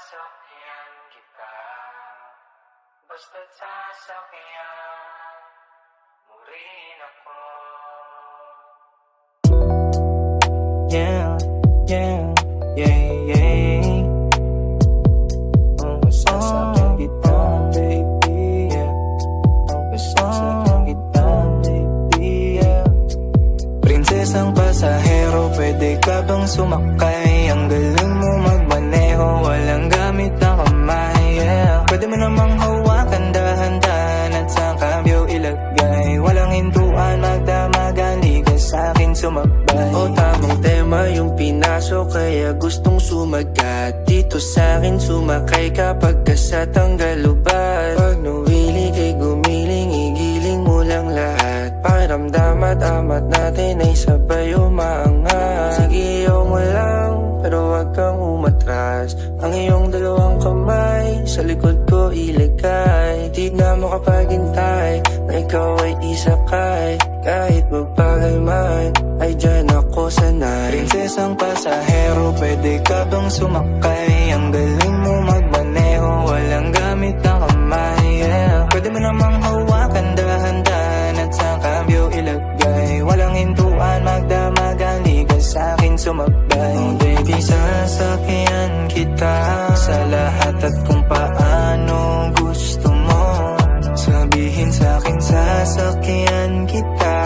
sasakyan kita, basta't sasakyan mo rin ako. Yeah, yeah, yeah, yeah. Sasakyan kita, baby, yeah. Sasakyan kita, baby, yeah. Prinsesang pasahero, pwede ka bang sumakay? Ang galing mo magmaneho, walang gamit na kamay, yeah. Pwede mo namang hawakan dahan-dahan at sa kambyo ilagay. Walang hintuan, magdamagan, di ka sa'kin sumabay. O tamang tema yung pinasok, kaya gustong sumagat. Dito sa'kin sumakay kapag ka sa tanggalubat. Pag nuwili kay gumiling, igiling mo lang lahat. Pakiramdam at amat natin ay sabay umaangat. Sige, ayaw mo lang, pero wag kang umatras. Ang iyong dalawang kamay sa likod ko ilagay. Di na mo kapag hintay na ikaw ay isakay. Kahit magpagal man, ay dyan ako sanay. Prinsesang pasahero, pwede ka bang sumakay? Ang galing mo magmaneho, walang gamit na kamay, yeah. Pwede mo namang hawakan dahan-dahan at sa kambyo ilagay. Walang hintuan, magdamagan, di ka sa'kin sumabay. Oh baby, sasakyan kita sa lahat at kung paano gusto mo. Sabihin sa'kin, sasakyan kita.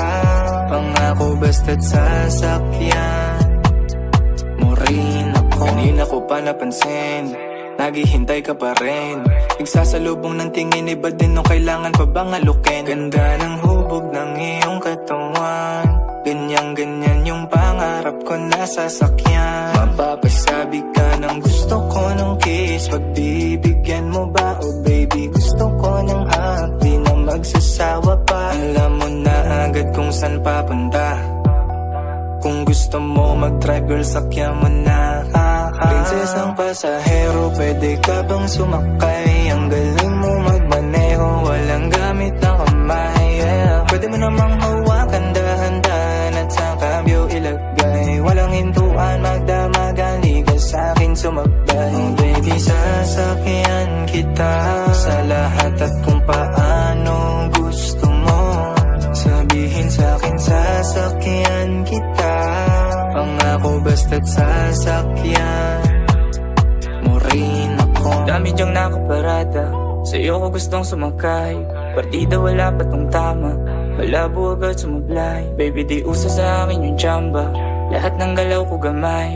Pangako basta't sasakyan mo rin ako. Kanina ko pa napansin, naghihintay ka pa rin. Nagsasalubong ng tingin, iba din nung kailangan pa bang alukin. Ganda ng hubog ng iyong katawan, ganyan-ganyan yung pangarap ko na sasakyan. Mapapasabi ka ng gusto ko ng kiss, pagbibigyan mo ba? Oh baby, gusto ko ng hug, di na magsasawa pa. Alam mo na agad kung saan papunta. Kung gusto mo mag-drive, girl, sakyan mo na. Prinsesang pasahero, pwede ka bang sumakay? Ang galing mo magmaneho, walang gamit na kamay, yeah. Pwede mo namang hawakan dahan-dahan at sa kambyo ilagay. Walang hintuan, magdamagan, di ka sa'kin sumabay. Oh baby, sasakyan kita sa lahat at kung paano gusto mo. Sabihin sa'kin, sasakyan kita. Pangako basta't sasakyan mo rin ako. Dami dyang nakaparada, sa'yo ko gustong sumakay. Partida wala pa tong tama, malabo agad sumablay. Baby, di uso sa akin yung tsamba, lahat ng galaw ko gamay.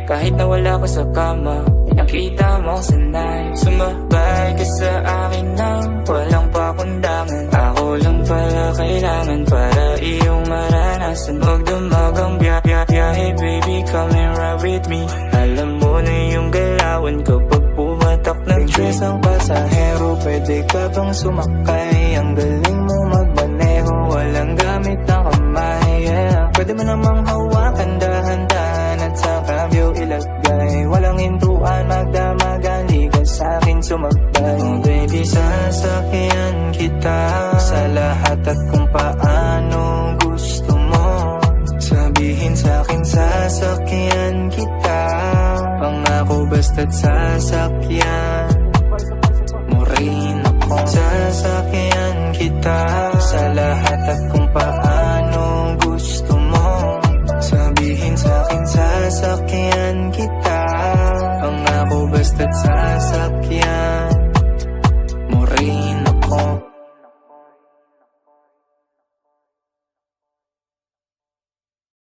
Kahit na wala ka sa kama, nakita mo sanay. Sumabay ka sa akin nang walang pakundangan. Ako lang pala kailangan para iyong maranasan. Huwag dumagang biyahe, baby, come and ride with me. Alam mo na yung galawan kapag pumatak ng Prinsesang pasahero, pwede ka bang sumakay? Ang galing mo magmaneho, walang gamit na kamay, yeah. Pwede mo namang hawakan dahan-dahan at sa kambyo ilagay. Walang hintuan, magdamagan, di ka sa'kin sumabay. Oh baby, sasakyan kita sa lahat at kung paano gusto mo. Sabihin sa'kin, sasakyan kita. Pangako basta't sasakyan mo rin ako. Sasakyan kita sa lahat at kung paano gusto mo. Sabihin sa'kin, sasakyan kita. Pangako basta't sasakyan